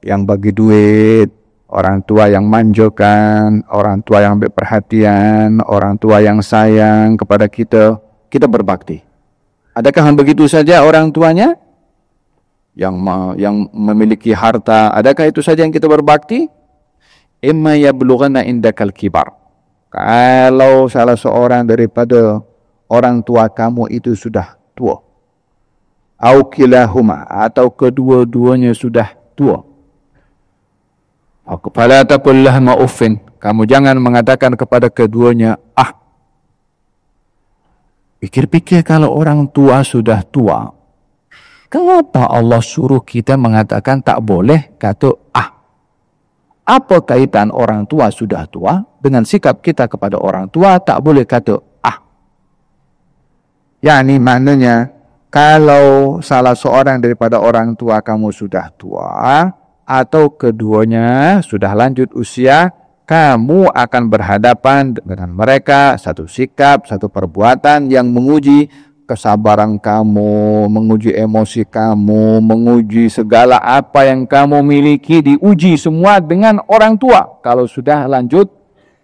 yang bagi duit, orang tua yang manjakan, orang tua yang berperhatian, orang tua yang sayang kepada kita, kita berbakti? Adakah begitu saja orang tuanya yang memiliki harta, adakah itu saja yang kita berbakti? Imma yablughanna indakal kibar. Kalau salah seorang daripada orang tua kamu itu sudah tua, au kilahuma, atau kedua-duanya sudah tua, fala taqul lahumā uffin, kamu jangan mengatakan kepada keduanya ah. Pikir-pikir, kalau orang tua sudah tua, kenapa Allah suruh kita mengatakan tak boleh kata ah? Apa kaitan orang tua sudah tua dengan sikap kita kepada orang tua tak boleh kata ah? Yani maknanya, kalau salah seorang daripada orang tua kamu sudah tua atau keduanya sudah lanjut usia, kamu akan berhadapan dengan mereka satu sikap, satu perbuatan yang menguji kesabaran kamu, menguji emosi kamu, menguji segala apa yang kamu miliki, diuji semua dengan orang tua. Kalau sudah lanjut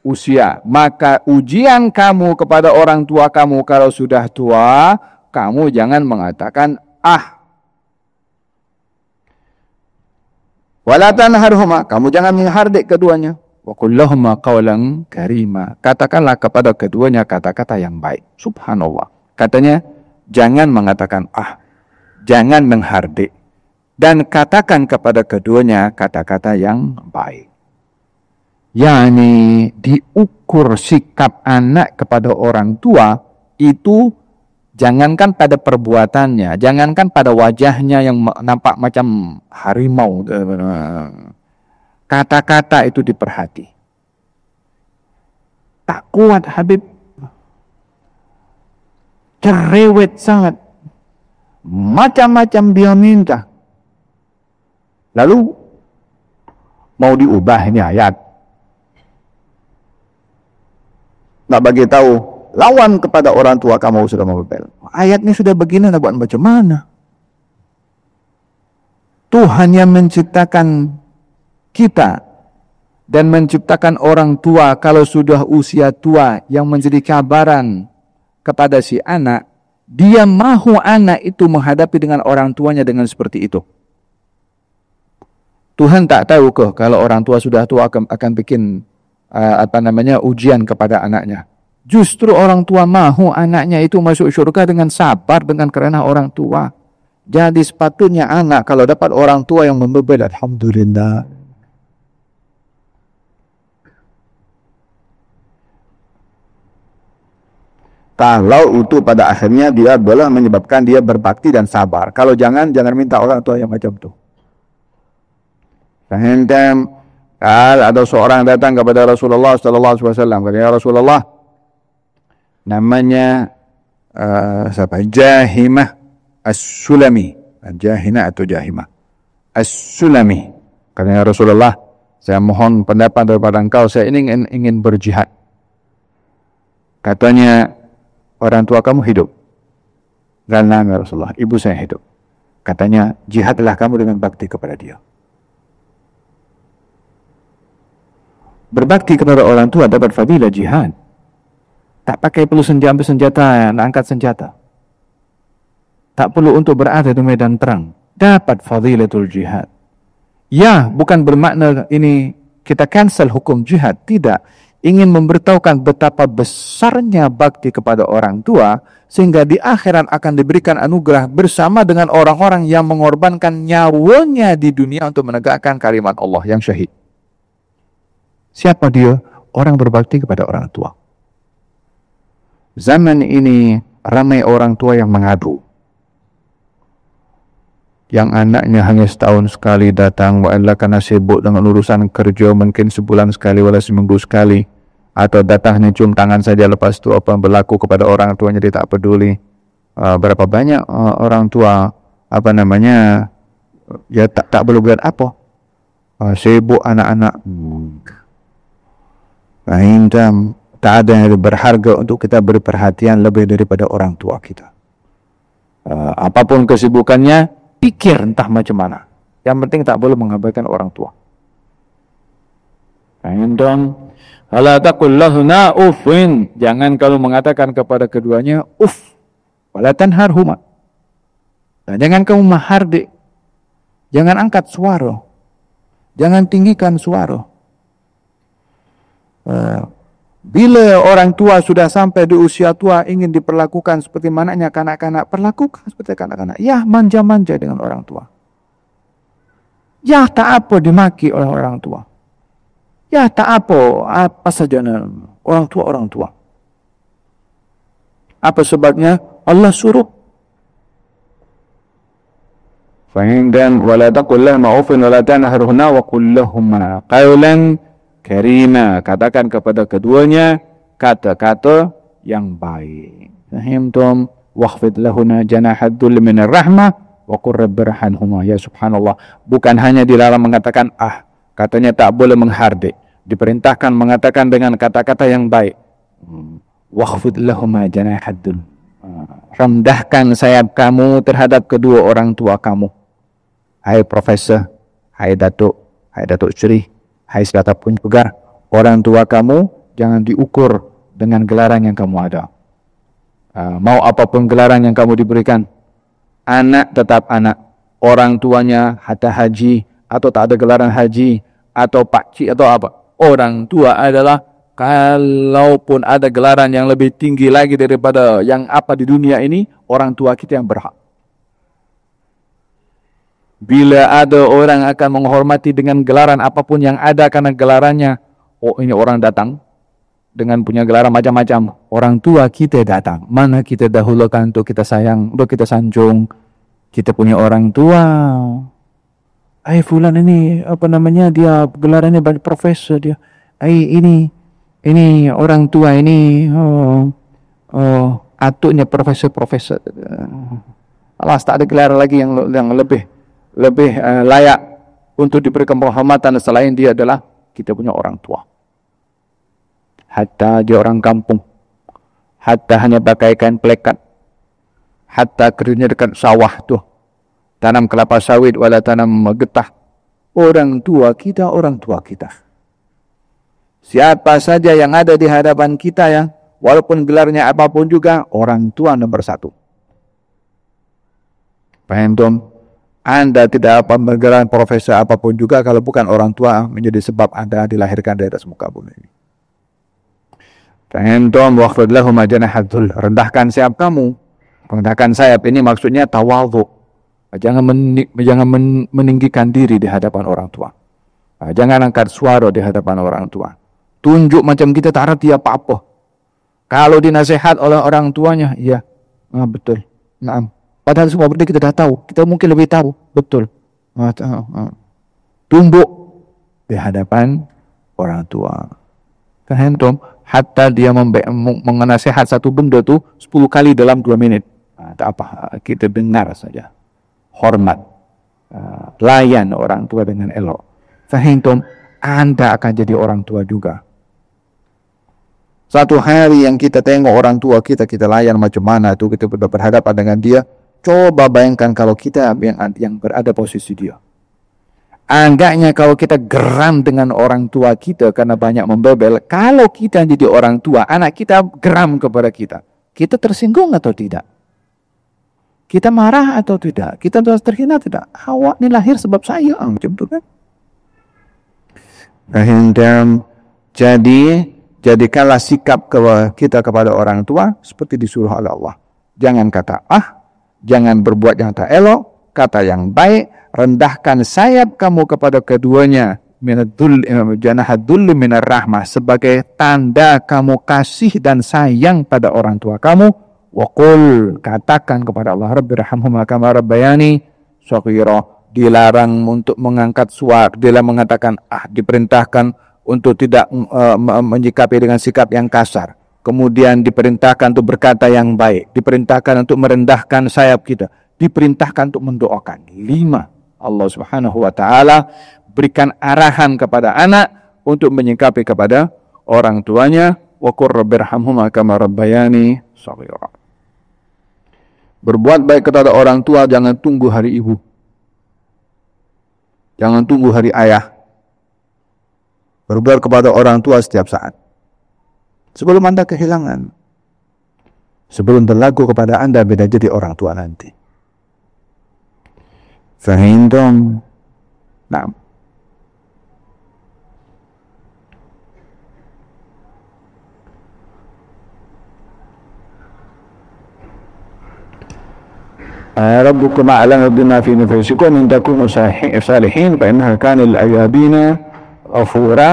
usia, maka ujian kamu kepada orang tua kamu kalau sudah tua, kamu jangan mengatakan ah. Wala tanharhuma, kamu jangan menghardik keduanya. Wa qul lahumā qawlan karīmā, katakanlah kepada keduanya kata-kata yang baik. Subhanallah. Katanya, jangan mengatakan ah, jangan menghardik, dan katakan kepada keduanya kata-kata yang baik. yakni diukur sikap anak kepada orang tua itu jangankan pada perbuatannya, jangankan pada wajahnya yang nampak macam harimau. Kata-kata itu diperhati. Tak kuat Habib. Cerewet sangat. Macam-macam dia minta. Lalu mau diubah ini ayat. Nak bagi tahu, lawan kepada orang tua kamu sudah membebel. Ayat ini sudah begini, nak buat macam mana? Tuhan yang menciptakan kita dan menciptakan orang tua kalau sudah usia tua yang menjadi kabaran kepada si anak, dia mahu anak itu menghadapi dengan orang tuanya dengan seperti itu. Tuhan tak tahu ke kalau orang tua sudah tua akan bikin ujian kepada anaknya. Justru orang tua mahu anaknya itu masuk syurga dengan sabar dengan kerana orang tua. Jadi sepatutnya anak kalau dapat orang tua yang membebel, alhamdulillah. Kalau itu pada akhirnya dia boleh menyebabkan dia berbakti dan sabar. Kalau jangan minta orang tua yang macam tu. Faham? Kalau ada seorang datang kepada Rasulullah sallallahu alaihi wasallam, kata ya Rasulullah, namanya siapa? Jahimah As-Sulami. Jahina atau Jahimah As-Sulami. Kata ya Rasulullah, saya mohon pendapat daripada engkau, saya ingin berjihad. Katanya, orang tua kamu hidup? Karena ya Rasulullah, ibu saya hidup. Katanya, jihadlah kamu dengan bakti kepada dia. Berbakti kepada orang tua dapat fadilah jihad. Tak pakai perlu senjata, nak angkat senjata. Tak perlu untuk berada di medan perang. Dapat fadilatul jihad. Ya, bukan bermakna ini kita cancel hukum jihad. Tidak. Ingin memberitahukan betapa besarnya bakti kepada orang tua, sehingga di akhirat akan diberikan anugerah bersama dengan orang-orang yang mengorbankan nyawanya di dunia untuk menegakkan kalimat Allah yang syahid. Siapa dia? Orang berbakti kepada orang tua. Zaman ini ramai orang tua yang mengadu. Yang anaknya hanya setahun sekali datang, wa'ala karena sibuk dengan urusan kerja, mungkin sebulan sekali, wala seminggu sekali. Atau datang hanya cium tangan saja, lepas itu apa yang berlaku kepada orang tuanya dia tak peduli. Berapa banyak orang tua, ya tak boleh buat apa. Sibuk anak-anak. Tak ada yang berharga untuk kita beri perhatian lebih daripada orang tua kita. Apapun kesibukannya, pikir entah macam mana. Yang penting tak boleh mengabaikan orang tua. Ala taqul lahuna uffin. Jangan kalau mengatakan kepada keduanya uff. Wala tanharhuma. Dan jangan kamu menghardik. Jangan angkat suara. Jangan tinggikan suara. Bila orang tua sudah sampai di usia tua ingin diperlakukan seperti mananya kanak-kanak, perlakukan seperti kanak-kanak. Ya, manja-manja dengan orang tua. Ya, tak apa dimaki oleh orang tua. Ya, tak apa saja orang tua. Apa sebabnya? Allah suruh. Fahimdan wala taqul lahum uffin wala tanharhunna wa qul lahum qawlan karima. Katakan kepada keduanya kata-kata yang baik. Fahimtum? Wakhfid lahuna janahad dhulli minar rahmah wa qur rabbirhamhuma. Ya subhanallah, bukan hanya dilarang mengatakan katanya tak boleh menghardik. Diperintahkan mengatakan dengan kata-kata yang baik. Wakhfid lahuma janahad dhulli. Rendahkan sayap kamu terhadap kedua orang tua kamu. Hai profesor, hai datuk Sri, hai siapapun juga, orang tua kamu jangan diukur dengan gelaran yang kamu ada. Mau apapun gelaran yang kamu diberikan, anak tetap anak. Orang tuanya hatta haji atau tak ada gelaran haji atau pakcik atau apa, orang tua adalah, kalaupun ada gelaran yang lebih tinggi lagi daripada yang apa di dunia ini, orang tua kita yang berhak. Bila ada orang akan menghormati dengan gelaran apapun yang ada karena gelarannya, oh ini orang datang dengan punya gelaran macam-macam. Orang tua kita datang. Mana kita dahulukan untuk kita sayang, untuk kita sanjung. Kita punya orang tua. Fulan ini apa namanya, dia gelarannya banyak profesor dia. Ini orang tua ini atuknya profesor. Alas, tak ada gelar lagi yang lebih layak untuk diberikan penghormatan selain dia adalah kita punya orang tua. Hatta dia orang kampung, hatta hanya bagaikan plekat, hatta kerjanya dekat sawah tuh, tanam kelapa sawit wala tanam getah. Orang tua kita. Siapa saja yang ada di hadapan kita ya, walaupun gelarnya apapun juga, orang tua nomor satu. Paham Tom? Anda tidak apa bergelar profesor apapun juga kalau bukan orang tua menjadi sebab Anda dilahirkan di atas muka bumi ini. Paham Tom? Waqfid lahum janahadzul. Rendahkan sayap kamu. Rendahkan sayap ini maksudnya tawadhu. Jangan meninggikan diri di hadapan orang tua. Jangan angkat suara di hadapan orang tua. Tunjuk macam kita tak arti apa-apa. Kalau dinasihat oleh orang tuanya, ya, betul. Naam. Padahal semua benda kita dah tahu. Kita mungkin lebih tahu. Betul. Tumbuk di hadapan orang tua. Kan Tom? Hatta dia menasihat satu benda tu 10 kali dalam 2 minit. Tak apa. Kita dengar saja. Hormat. Layan orang tua dengan elok. Faham Tom? Anda akan jadi orang tua juga. Satu hari yang kita tengok orang tua kita layan macam mana tu, kita berhadapan dengan dia. Coba bayangkan kalau kita yang berada posisi dia. Anggapnya kalau kita geram dengan orang tua kita karena banyak membebel. Kalau kita jadi orang tua, anak kita geram kepada kita. Kita tersinggung atau tidak? Kita marah atau tidak? Kita terhina tidak? Awak ni lahir sebab saya. Macam tu kan? Jadikanlah sikap kita kepada orang tua seperti disuruh oleh Allah. Jangan kata jangan berbuat yang tak elok, kata yang baik, rendahkan sayap kamu kepada keduanya, janahadzul minar rahmah, sebagai tanda kamu kasih dan sayang pada orang tua kamu. Wa qul, katakan kepada Allah, Rabbirhamhuma kama rabbayani shaghira. Dilarang untuk mengangkat suara, dia mengatakan diperintahkan untuk tidak menyikapi dengan sikap yang kasar. Kemudian diperintahkan untuk berkata yang baik, diperintahkan untuk merendahkan sayap kita, diperintahkan untuk mendoakan. 5. Allah Subhanahu wa taala berikan arahan kepada anak untuk menyikapi kepada orang tuanya. Wa qur rabbirhamhuma kama rabbayani shaghira. Berbuat baik kepada orang tua, jangan tunggu hari ibu. Jangan tunggu hari ayah. Berbuat kepada orang tua setiap saat. Sebelum Anda kehilangan. Sebelum berlaku kepada Anda beda jadi orang tua nanti. Fahimtum? Nah. ربكم أعلم بما في نفوسكم إن تكونوا صالحين فإنها كان للأوابين غفورا.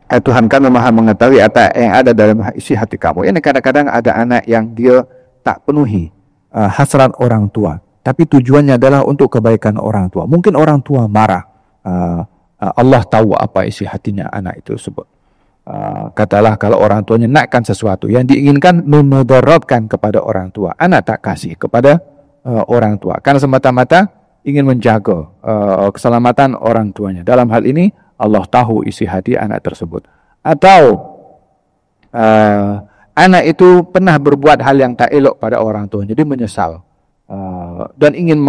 Tuhan kami maha mengetahui apa yang ada dalam isi hati kamu. Ini kadang-kadang ada anak yang dia tak penuhi hasrat orang tua, tapi tujuannya adalah untuk kebaikan orang tua. Mungkin orang tua marah. Allah tahu apa isi hatinya anak itu sebut. Katalah kalau orang tuanya nakkan sesuatu yang diinginkan memudaratkan kepada orang tua, anak tak kasih kepada orang tua karena semata-mata ingin menjaga keselamatan orang tuanya. Dalam hal ini Allah tahu isi hati anak tersebut. Atau anak itu pernah berbuat hal yang tak elok pada orang tuanya, jadi menyesal dan ingin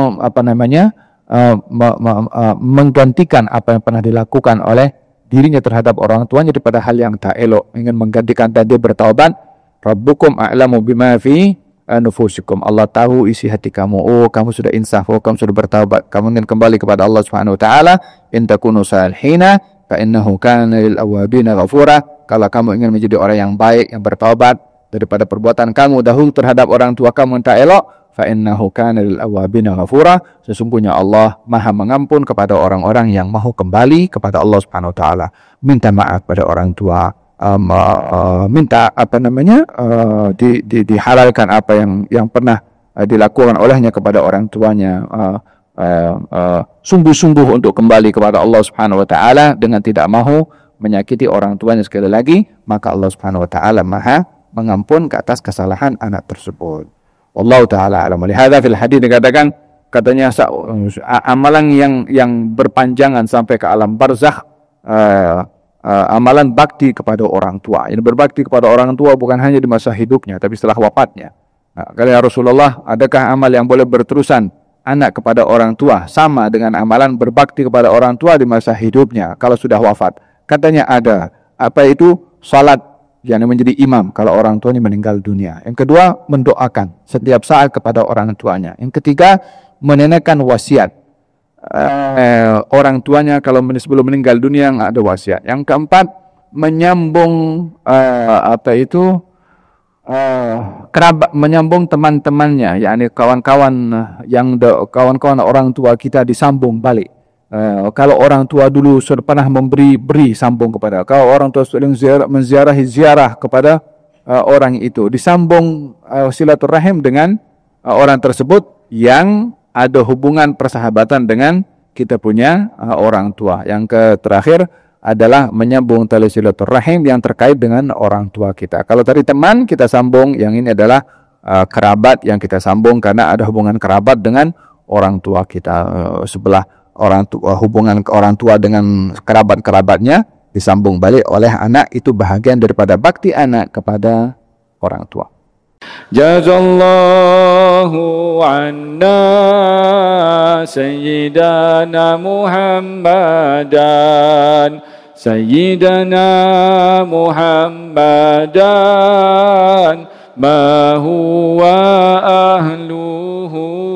menggantikan apa yang pernah dilakukan oleh dirinya terhadap orang tuanya daripada hal yang tak elok, ingin menggantikan dan dia bertaubat. Rabbukum a'lamu bima fi nufusikum. Allah tahu isi hati kamu. Oh, kamu sudah insaf. Oh, kamu sudah bertaubat. Kamu ingin kembali kepada Allah Subhanahu wa taala. In takunu salihina fa innahu kana lil awabina ghafura. Kalau kamu ingin menjadi orang yang baik, yang bertaubat daripada perbuatan kamu dahulu terhadap orang tua kamu yang tak elok, fa innahu kana lil awabina ghafura. Sesungguhnya Allah Maha mengampun kepada orang-orang yang mau kembali kepada Allah Subhanahu wa taala. Minta maaf pada orang tua, minta dihalalkan apa yang pernah dilakukan olehnya kepada orang tuanya, sungguh-sungguh untuk kembali kepada Allah Subhanahu wa taala dengan tidak mahu menyakiti orang tuanya sekali lagi, maka Allah Subhanahu wa taala Maha mengampun ke atas kesalahan anak tersebut. Wallahu taala alam. Lihada fil hadis dikatakan, katanya amalan yang berpanjangan sampai ke alam barzakh, amalan bakti kepada orang tua. Ini berbakti kepada orang tua bukan hanya di masa hidupnya, tapi setelah wafatnya. Kata Rasulullah, adakah amal yang boleh berterusan anak kepada orang tua sama dengan amalan berbakti kepada orang tua di masa hidupnya kalau sudah wafat? Katanya ada. Apa itu? Salat, yang menjadi imam kalau orang tuanya meninggal dunia. Yang kedua, mendoakan setiap saat kepada orang tuanya. Yang ketiga, menunaikan wasiat. Orang tuanya kalau sebelum meninggal dunia nggak ada wasiat. Yang keempat, menyambung kerabat, menyambung teman-temannya, yakni kawan-kawan kawan-kawan orang tua kita disambung balik. Kalau orang tua dulu sudah pernah beri sambung kepada, kalau orang tua sudah menziarah kepada orang itu, disambung silaturahim dengan orang tersebut yang ada hubungan persahabatan dengan kita punya orang tua. Yang terakhir adalah menyambung tali silaturahim yang terkait dengan orang tua kita. Kalau tadi teman kita sambung, yang ini adalah kerabat yang kita sambung karena ada hubungan kerabat dengan orang tua kita sebelah. Hubungan orang tua dengan kerabat-kerabatnya disambung balik oleh anak, itu bahagian daripada bakti anak kepada orang tua. Jazallahu anna sayyidana Muhammadan ma huwa ahluhu